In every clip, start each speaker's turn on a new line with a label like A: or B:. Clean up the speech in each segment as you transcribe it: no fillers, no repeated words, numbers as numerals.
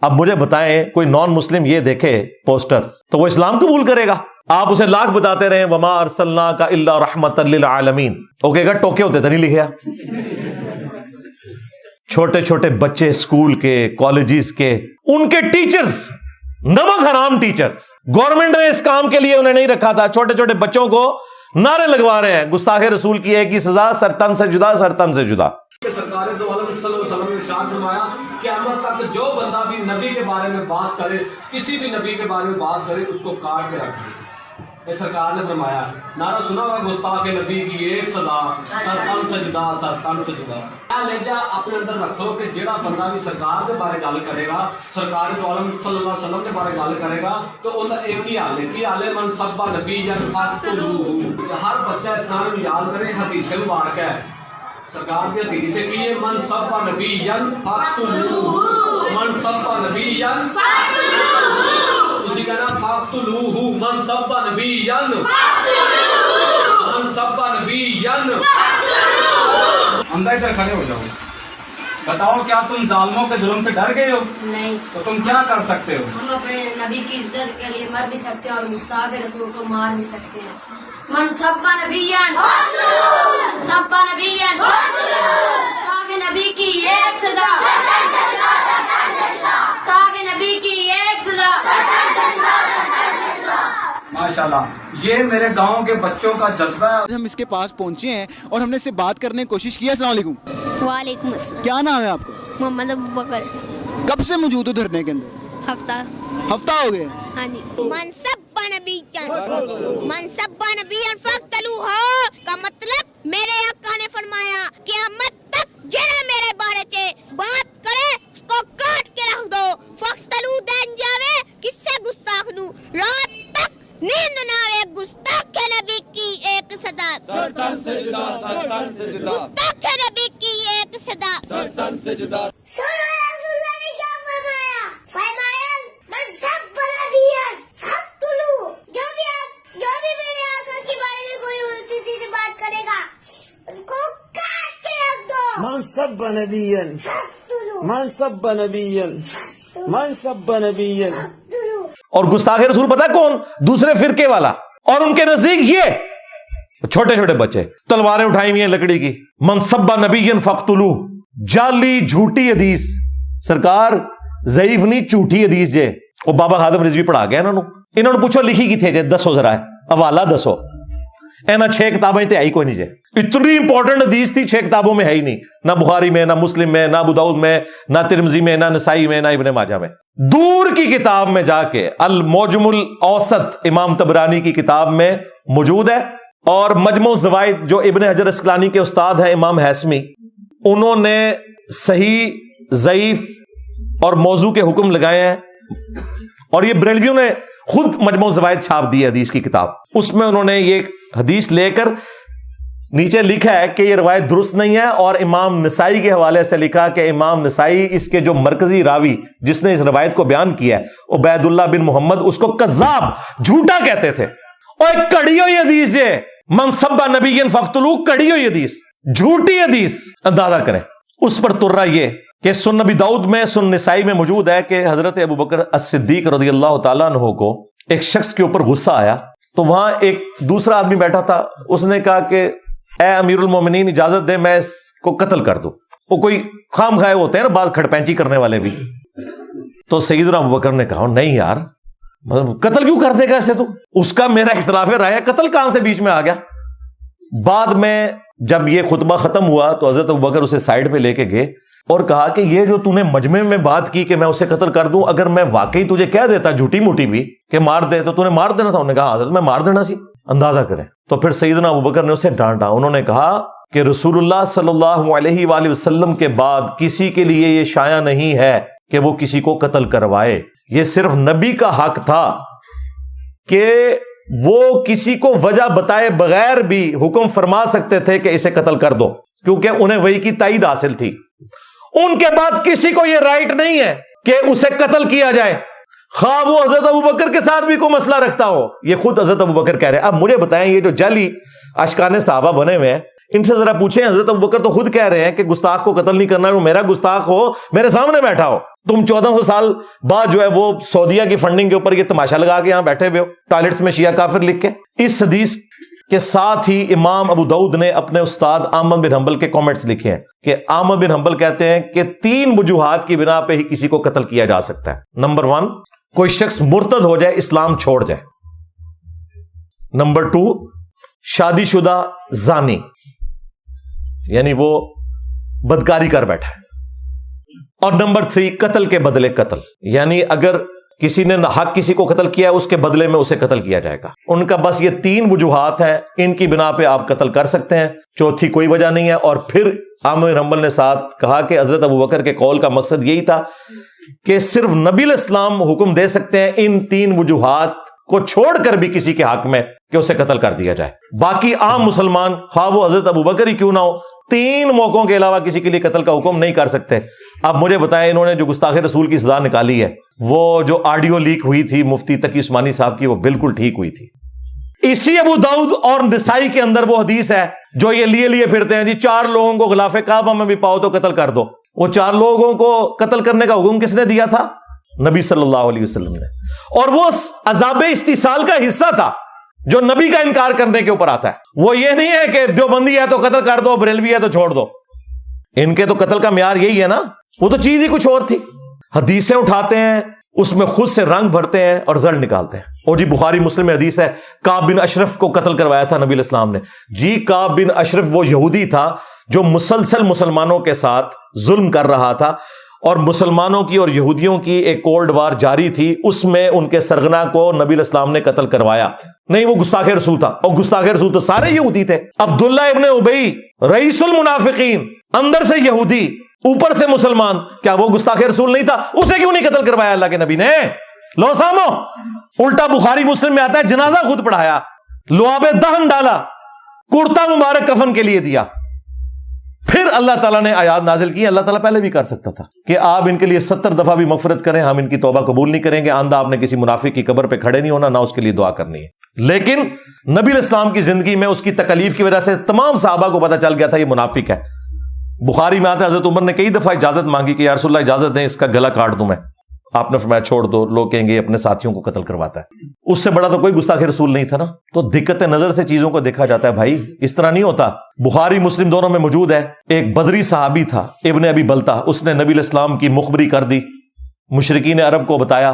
A: اب مجھے بتائیں کوئی نان مسلم یہ دیکھے پوسٹر تو وہ اسلام قبول کرے گا؟ آپ اسے لاکھ بتاتے رہے وما ارسلناک الا رحمۃ للعالمین، وہ کہے گا ٹوکے ہوتے تو نہیں لکھیا۔ چھوٹے چھوٹے بچے اسکول کے، کالجز کے، ان کے ٹیچرز نمک حرام ٹیچرز، گورنمنٹ نے اس کام کے لیے انہیں نہیں رکھا تھا، چھوٹے چھوٹے بچوں کو نعرے لگوا رہے ہیں گستاخ رسول کی ایک ہی سزا، سر تن سے جدا، سر تن سے جدا۔
B: سرکار دو عالم صلی اللہ علیہ وسلم نے ارشاد فرمایا قیامت تک جو بندہ بھی نبی کے بارے میں بات کرے، کسی بھی نبی کے بارے میں بات کرے، اس کو کاٹ کے رکھ دے۔ یہ سرکار نے فرمایا، نعرہ سنا ہوگا گستاخ نبی کی ایک سزا، سر تن سے جدا، سر تن سے جدا۔ لہجہ اپنے اندر رکھو کہ جڑا بندہ بھی سرکار کے بارے گل کرے گا، سرکار دو عالم صلی اللہ علیہ وسلم کے بارے گل کرے گا، تو ان کا ایک ہی حال ہے، کی حال ہے، من سب نبی فقتلوہ۔ ہر بچہ اسلام میں یاد کرے، حدیث مبارک ہے، سرکار کی حدیث ہے کہ من سب نبی فقتلوہ، من سب نبی اسی کہنا فقتلوہ، من سب نبی من سب نبی۔ حمزہ ادھر کھڑے ہو جاؤ، بتاؤ کیا تم ظالموں کے ظلم سے ڈر گئے ہو؟
C: نہیں۔
B: تو تم کیا کر سکتے ہو؟
C: ہم اپنے نبی کی عزت کے لیے مر بھی سکتے ہیں اور گستاخ رسول کو مار بھی سکتے ہیں۔ من سب کا نبی سب کا نبی، گستاخ نبی کی ایک سزا، گستاخ نبی کی ایک سزا۔
B: ماشاءاللہ، یہ میرے گاؤں کے بچوں کا جذبہ ہے۔
D: ہم اس کے پاس پہنچے ہیں اور ہم نے اس سے بات کرنے کی کوشش کی۔ السلام علیکم۔
E: وعلیکم السلام۔
D: کیا نام ہے آپ کا؟
E: محمد ابوبکر۔
D: کب سے موجود ہو دھرنے کے اندر؟ ہفتہ ہو گیا؟
E: ہاں جی۔ من سب نبی من سب نبی فقتلوہ کا مطلب میرے آقا نے فرمایا قیامت تک جڑا میرے بارے چ بات کرے اس کو کاٹ کے رکھ دو۔ فقتلو دین جاوے کسے گستاخ نو، رات تک نیند نہ آوے گستاخ نبی کی ایک صدا،
F: سر تن سے جدا، سر تن سے جدا،
E: گستاخ نبی کی ایک صدا،
F: سر تن سے جدا۔ من سب نبیا من سب نبیا من سب نبیا۔
A: اور گستاخ رسول پتہ ہے کون؟ دوسرے فرقے والا، اور ان کے نزدیک یہ چھوٹے چھوٹے بچے تلواریں اٹھائی ہوئی ہیں لکڑی کی۔ من سب نبیا فقتلوہ، جعلی جھوٹی حدیث، سرکار ضعیف نہیں جھوٹی حدیث جے۔ وہ بابا خادم رضوی پڑھا گیا انہوں نے پوچھو لکھی کی تھے جے، دسو ذرا حوالہ دسو۔ اینا 6 کتابیں تے آئی کوئی نہیں جے، اتنی امپورٹنٹ حدیث تھی 6 کتابوں میں ہے ہی نہیں، نہ بخاری میں، نہ مسلم میں، نہ ابو داؤد میں، نہ ترمذی میں، نہ نسائی میں، نہ ابن ماجہ میں۔ دور کی کتاب میں جا کے المعجم الاوسط امام طبرانی کی کتاب میں موجود ہے، اور مجموع الزوائد جو ابن حجر اسقلانی کے استاد ہیں امام ہیثمی، انہوں نے صحیح، ضعیف اور موضوع کے حکم لگائے ہیں، اور یہ بریلویوں نے خود مجموع الزوائد چھاپ دی ہے حدیث کی کتاب، اس میں انہوں نے یہ حدیث لے کر نیچے لکھا ہے کہ یہ روایت درست نہیں ہے، اور امام نسائی کے حوالے سے لکھا کہ امام نسائی اس کے جو مرکزی راوی جس نے اس روایت کو بیان کیا ہے عبید اللہ بن محمد، اس کو کذاب، جھوٹا کہتے تھے۔ اور ایک کڑی ہوئی حدیث ہے من سب نبی فقتلوہ، کڑی ہوئی حدیث، جھوٹی حدیث۔ اندازہ کریں اس پر ترا یہ کہ سنن نبی داؤد میں، سنن نسائی میں موجود ہے کہ حضرت ابوبکر الصدیق رضی اللہ تعالیٰ عنہ کو ایک شخص کے اوپر غصہ آیا، تو وہاں ایک دوسرا آدمی بیٹھا تھا، اس نے کہا کہ اے امیر المومنین اجازت دے میں اس کو قتل کر دوں۔ وہ کوئی خام خائے ہوتے ہیں نا بعض کھڑپینچی کرنے والے بھی، تو سیدنا ابوبکر نے کہا نہیں یار، مطلب قتل کیوں کر دے گا اسے؟ تو اس کا میرا اختلاف رائے ہے، قتل کہاں سے بیچ میں آ گیا؟ بعد میں جب یہ خطبہ ختم ہوا تو حضرت ابوبکر اسے سائڈ پہ لے کے گئے اور کہا کہ یہ جو تو نے مجمع میں بات کی کہ میں اسے قتل کر دوں، اگر میں واقعی تجھے کہہ دیتا جھوٹی موٹی بھی کہ مار دے تو نے مار دینا تھا؟ انہوں نے کہا حضرت میں مار دینا سی۔ اندازہ کریں۔ تو پھر سیدنا ابوبکر نے اسے ڈانٹا، انہوں نے کہا کہ رسول اللہ صلی اللہ علیہ وآلہ وسلم کے بعد کسی کے لیے یہ شایع نہیں ہے کہ وہ کسی کو قتل کروائے، یہ صرف نبی کا حق تھا کہ وہ کسی کو وجہ بتائے بغیر بھی حکم فرما سکتے تھے کہ اسے قتل کر دو، کیونکہ انہیں وحی کی تائید حاصل تھی۔ ان کے بعد کسی کو یہ رائٹ نہیں ہے کہ اسے قتل کیا جائے، خواہ وہ حضرت ابوبکر کے ساتھ بھی کوئی مسئلہ رکھتا ہو۔ یہ خود حضرت ابوبکر کہہ رہے ہیں۔ اب مجھے بتائیں، یہ جو جعلی اشکان صحابہ بنے ہوئے ہیں، ان سے ذرا پوچھیں، حضرت ابوبکر تو خود کہہ رہے ہیں کہ گستاخ کو قتل نہیں کرنا، وہ میرا گستاخ ہو میرے سامنے بیٹھا ہو، تم 1400 سال بعد جو ہے وہ سعودیہ کی فنڈنگ کے اوپر یہ تماشا لگا کے یہاں بیٹھے ہوئے ہو ٹوائلٹس میں شیعہ کافر لکھ کے. اس حدیث کے ساتھ ہی امام ابو داؤد نے اپنے استاد احمد بن حنبل کے کامنٹس لکھے ہیں کہ احمد بن حنبل کہتے ہیں کہ 3 وجوہات کی بنا پہ ہی کسی کو قتل کیا جا سکتا ہے. نمبر 1, کوئی شخص مرتد ہو جائے, اسلام چھوڑ جائے. نمبر 2, شادی شدہ زانی, یعنی وہ بدکاری کر بیٹھا ہے. اور نمبر 3, قتل کے بدلے قتل, یعنی اگر کسی نے حق کسی کو قتل کیا اس کے بدلے میں اسے قتل کیا جائے گا. ان کا بس یہ 3 وجوہات ہیں, ان کی بنا پہ آپ قتل کر سکتے ہیں, چوتھی کوئی وجہ نہیں ہے. اور پھر احمد بن حنبل نے ساتھ کہا کہ حضرت ابوبکر کے قول کا مقصد یہی تھا کہ صرف نبی علیہ السلام حکم دے سکتے ہیں ان 3 وجوہات کو چھوڑ کر بھی کسی کے حق میں کہ اسے قتل کر دیا جائے. باقی عام مسلمان خواہ وہ حضرت ابوبکر ہی کیوں نہ ہو 3 موقعوں کے علاوہ کسی کے لیے قتل کا حکم نہیں کر سکتے. اب مجھے بتائیں, انہوں نے جو گستاخ رسول کی سزا نکالی ہے وہ جو آڈیو لیک ہوئی تھی مفتی تقی عثمانی صاحب کی, وہ بالکل ٹھیک ہوئی تھی. اسی ابو داؤد اور نسائی کے اندر وہ حدیث ہے جو یہ لیے پھرتے ہیں جی 4 لوگوں کو غلاف کعبہ میں بھی پاؤ تو قتل کر دو. وہ 4 لوگوں کو قتل کرنے کا حکم کس نے دیا تھا؟ نبی صلی اللہ علیہ وسلم نے. اور وہ عذاب استیصال کا حصہ تھا جو نبی کا انکار کرنے کے اوپر آتا ہے. وہ یہ نہیں ہے کہ دیوبندی ہے تو قتل کر دو, بریلوی ہے تو چھوڑ دو. ان کے تو قتل کا معیار یہی ہے نا, وہ تو چیز ہی کچھ اور تھی. حدیثیں اٹھاتے ہیں, اس میں خود سے رنگ بھرتے ہیں اور زر نکالتے ہیں. اور جی بخاری مسلم میں حدیث ہے, کعب بن اشرف کو قتل کروایا تھا نبی علیہ السلام نے. جی کعب بن اشرف وہ یہودی تھا جو مسلسل مسلمانوں کے ساتھ ظلم کر رہا تھا, اور مسلمانوں کی اور یہودیوں کی ایک کولڈ وار جاری تھی. اس میں ان کے سرغنہ کو نبی علیہ السلام نے قتل کروایا. نہیں, وہ گستاخ رسول تھا, اور گستاخ رسول تو سارے یہودی تھے. عبداللہ ابن ابی رئیس المنافقین, اندر سے یہودی اوپر سے مسلمان, کیا وہ گستاخ رسول نہیں تھا؟ اسے کیوں نہیں قتل کروایا اللہ کے نبی نے؟ لو سامو, الٹا بخاری مسلم میں آتا ہے جنازہ خود پڑھایا, لعاب دہن ڈالا, کرتا مبارک کفن کے لیے دیا. پھر اللہ تعالیٰ نے آیات نازل کی. اللہ تعالیٰ پہلے بھی کر سکتا تھا کہ آپ ان کے لیے 70 دفعہ بھی مغفرت کریں, ہم ان کی توبہ قبول نہیں کریں گے. آندہ آپ نے کسی منافق کی قبر پہ کھڑے نہیں ہونا, نہ اس کے لیے دعا کرنی ہے. لیکن نبی علیہ السلام کی زندگی میں اس کی تکلیف کی وجہ سے تمام صحابہ کو پتہ چل گیا تھا یہ منافق ہے. بخاری میں آتا ہے حضرت عمر نے کئی دفعہ اجازت مانگی کہ یا رسول اللہ اجازت دیں, اس کا گلا کاٹ دوں میں. آپ نے فرمایا چھوڑ دو, لوگ کہیں گے اپنے ساتھیوں کو قتل کرواتا ہے. اس سے بڑا تو کوئی گستاخ رسول نہیں تھا نا. تو دقت نظر سے چیزوں کو دیکھا جاتا ہے بھائی, اس طرح نہیں ہوتا. بخاری مسلم دونوں میں موجود ہے, ایک بدری صحابی تھا ابن ابی بلتا, اس نے نبی علیہ السلام کی مخبری کر دی. مشرکین عرب کو بتایا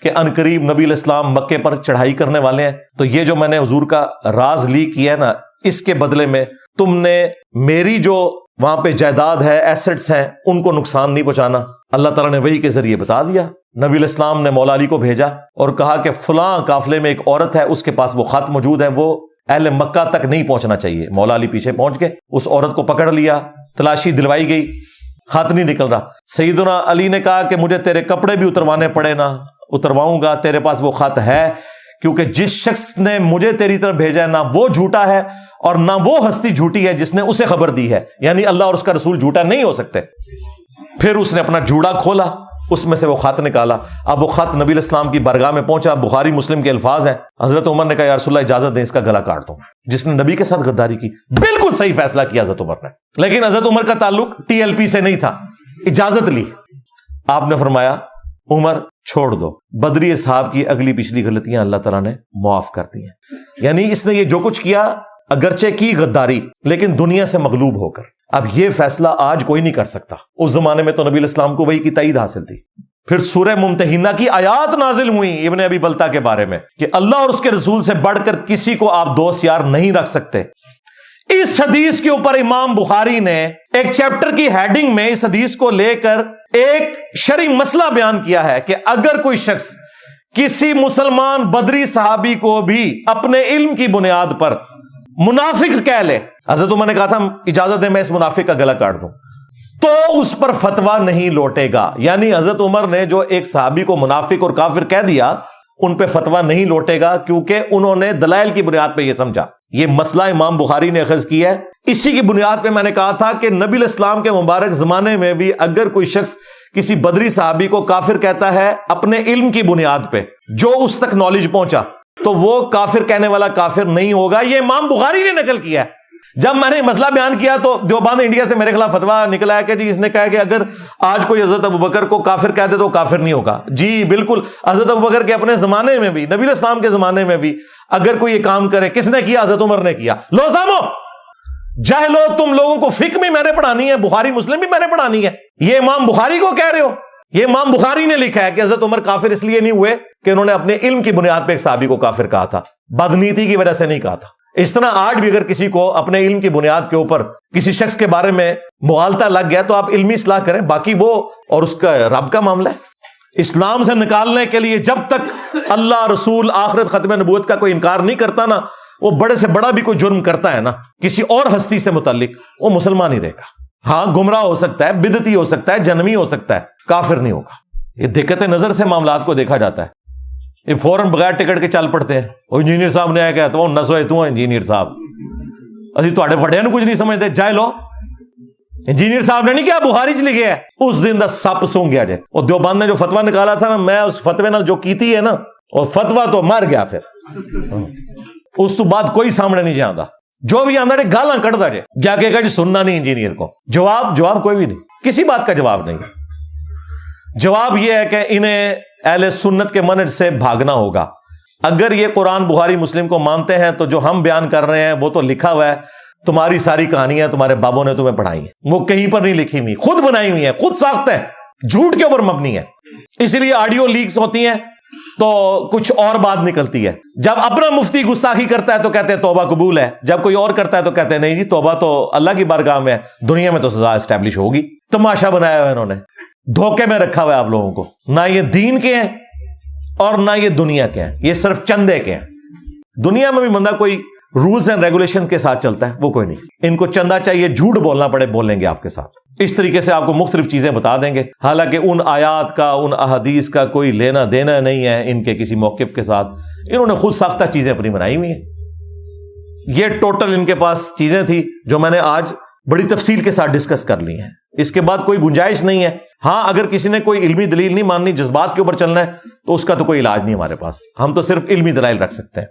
A: کہ ان قریب نبی علیہ السلام مکے پر چڑھائی کرنے والے ہیں, تو یہ جو میں نے حضور کا راز لیک کیا ہے نا, اس کے بدلے میں تم نے میری جو وہاں پہ جائیداد ہے, ایسٹس ہیں, ان کو نقصان نہیں پہنچانا. اللہ تعالیٰ نے وحی کے ذریعے بتا دیا. نبی علیہ السلام نے مولا علی کو بھیجا اور کہا کہ فلاں قافلے میں ایک عورت ہے, اس کے پاس وہ خط موجود ہے, وہ اہل مکہ تک نہیں پہنچنا چاہیے. مولا علی پیچھے پہنچ گئے, اس عورت کو پکڑ لیا, تلاشی دلوائی گئی, خط نہیں نکل رہا. سیدنا علی نے کہا کہ مجھے تیرے کپڑے بھی اتروانے پڑے نا, اترواؤں گا, تیرے پاس وہ خط ہے, کیونکہ جس شخص نے مجھے تیری طرف بھیجا ہے نہ وہ جھوٹا ہے اور نہ وہ ہستی جھوٹی ہے جس نے اسے خبر دی ہے, یعنی اللہ اور اس کا رسول جھوٹا نہیں ہو سکتے. پھر اس نے اپنا جوڑا کھولا, اس میں سے وہ خط نکالا. اب وہ خط نبی علیہ السلام کی بارگاہ میں پہنچا. بخاری مسلم کے الفاظ ہیں, حضرت عمر نے کہا یا رسول اللہ اجازت دیں, اس کا گلا کاٹ دوں میں. جس نے نبی کے ساتھ غداری کی, بالکل صحیح فیصلہ کیا حضرت عمر نے. لیکن حضرت عمر کا تعلق TLP سے نہیں تھا, اجازت لی. آپ نے فرمایا عمر چھوڑ دو. بدری اصحاب کی اگلی پچھلی غلطیاں اللہ تعالیٰ نے معاف کر دی ہیں. یعنی اس نے یہ جو کچھ کیا اگرچہ کی غداری, لیکن دنیا سے مغلوب ہو کر. اب یہ فیصلہ آج کوئی نہیں کر سکتا. اس زمانے میں تو نبی علیہ السلام کو وحی کی تائید حاصل تھی. پھر سورہ ممتحنہ کی آیات نازل ہوئی ابن ابی بلتا کے بارے میں کہ اللہ اور اس کے رسول سے بڑھ کر کسی کو آپ دوست یار نہیں رکھ سکتے. اس حدیث کے اوپر امام بخاری نے ایک چیپٹر کی ہیڈنگ میں اس حدیث کو لے کر ایک شرعی مسئلہ بیان کیا ہے کہ اگر کوئی شخص کسی مسلمان بدری صحابی کو بھی اپنے علم کی بنیاد پر منافق کہہ لے, حضرت عمر نے کہا تھا اجازت ہے میں اس منافق کا گلا کاٹ دوں, تو اس پر فتویٰ نہیں لوٹے گا. یعنی حضرت عمر نے جو ایک صحابی کو منافق اور کافر کہہ دیا, ان پہ فتویٰ نہیں لوٹے گا, کیونکہ انہوں نے دلائل کی بنیاد پہ یہ سمجھا. یہ مسئلہ امام بخاری نے اخذ کیا ہے. اسی کی بنیاد پہ میں نے کہا تھا کہ نبی علیہ السلام کے مبارک زمانے میں بھی اگر کوئی شخص کسی بدری صحابی کو کافر کہتا ہے اپنے علم کی بنیاد پہ, جو اس تک نالج پہنچا, تو وہ کافر کہنے والا کافر نہیں ہوگا. یہ امام بخاری نے نقل کیا ہے. جب میں نے مسئلہ بیان کیا تو دیوبند انڈیا سے میرے خلاف فتویٰ نکلا ہے کہ جی اس نے کہا کہ اگر آج کوئی حضرت ابوبکر کو کافر کہہ دے تو کافر نہیں ہوگا. جی بالکل, حضرت ابوبکر کے اپنے زمانے میں بھی, نبی علیہ السلام کے زمانے میں بھی اگر کوئی یہ کام کرے, کس نے کیا؟ حضرت عمر نے کیا. لو سامو جاہلو, تم لوگوں کو فقہ بھی میں نے پڑھانی ہے, بخاری مسلم بھی میں نے پڑھانی ہے. یہ امام بخاری کو کہہ رہے ہو؟ یہ امام بخاری نے لکھا ہے کہ حضرت عمر کافر اس لیے نہیں ہوئے کہ انہوں نے اپنے علم کی بنیاد پہ ایک صحابی کو کافر کہا تھا, بدنیتی کی وجہ سے نہیں کہا تھا. اس طرح آج بھی اگر کسی کو اپنے علم کی بنیاد کے اوپر کسی شخص کے بارے میں مغالطہ لگ گیا تو آپ علمی اصلاح کریں, باقی وہ اور اس کا رب کا معاملہ ہے. اسلام سے نکالنے کے لیے جب تک اللہ, رسول, آخرت, ختم نبوت کا کوئی انکار نہیں کرتا نا, وہ بڑے سے بڑا بھی کوئی جرم کرتا ہے نا کسی اور ہستی سے متعلق, وہ مسلمان ہی رہے گا. ہاں گمراہ ہو سکتا ہے, بدعتی ہو سکتا ہے, جنمی ہو سکتا ہے, کافر نہیں ہوگا. یہ دقت نظر سے معاملات کو دیکھا جاتا ہے. یہ فوراً بغیر ٹکٹ کے چل پڑتے ہیں. وہ انجینئر صاحب نے آیا کہا تو نسوئے تو انجینئر صاحب, اسی تواڈے بڑے نو کچھ نہیں سمجھتے. جائے لو, انجینئر صاحب نے نہیں کیا بخاری چ لکھے ہے, اس دن دا سپ سونگ گیا جائے. اور دیوبند نے جو فتویٰ نکالا تھا نا, میں اس فتوے نال جو کیتی ہے نا, اور فتویٰ تو مر گیا. پھر اس تو بعد کوئی سامنے نہیں جانا, جو بھی آندا جائے گالاں کڑدا جائے, جا کے کہا جی سننا نہیں انجینئر کو. جواب کوئی بھی نہیں, کسی بات کا جواب نہیں. جواب یہ ہے کہ انہیں اہل سنت کے منہج سے بھاگنا ہوگا. اگر یہ قرآن, بخاری, مسلم کو مانتے ہیں تو جو ہم بیان کر رہے ہیں وہ تو لکھا ہوا ہے. تمہاری ساری کہانیاں تمہارے بابوں نے تمہیں پڑھائی ہیں, وہ کہیں پر نہیں لکھی ہوئی, خود بنائی ہوئی ہیں, خود ساخت ہے, جھوٹ کے اوپر مبنی ہے. اسی لیے آڈیو لیکس ہوتی ہیں تو کچھ اور بات نکلتی ہے. جب اپنا مفتی گستاخی کرتا ہے تو کہتے ہیں توبہ قبول ہے, جب کوئی اور کرتا ہے تو کہتے ہیں نہیں جی توبہ تو اللہ کی بارگاہ میں ہے, دنیا میں تو سزا اسٹیبلش ہوگی. تماشا بنایا ہوا انہوں نے, دھوکے میں رکھا ہوا ہے آپ لوگوں کو. نہ یہ دین کے ہیں اور نہ یہ دنیا کے ہیں, یہ صرف چندے کے ہیں. دنیا میں بھی بندہ کوئی رولز اینڈ ریگولیشن کے ساتھ چلتا ہے, وہ کوئی نہیں. ان کو چندہ چاہیے, جھوٹ بولنا پڑے بولیں گے آپ کے ساتھ. اس طریقے سے آپ کو مختلف چیزیں بتا دیں گے, حالانکہ ان آیات کا, ان احادیث کا کوئی لینا دینا نہیں ہے ان کے کسی موقف کے ساتھ. انہوں نے خود ساختہ چیزیں اپنی بنائی ہوئی ہیں. یہ ٹوٹل ان کے پاس چیزیں تھی جو میں نے آج بڑی تفصیل کے ساتھ ڈسکس کر لی ہیں. اس کے بعد کوئی گنجائش نہیں ہے. ہاں اگر کسی نے کوئی علمی دلیل نہیں ماننی, جذبات کے اوپر چلنا ہے, تو اس کا تو کوئی علاج نہیں ہمارے پاس. ہم تو صرف علمی دلائل رکھ سکتے ہیں.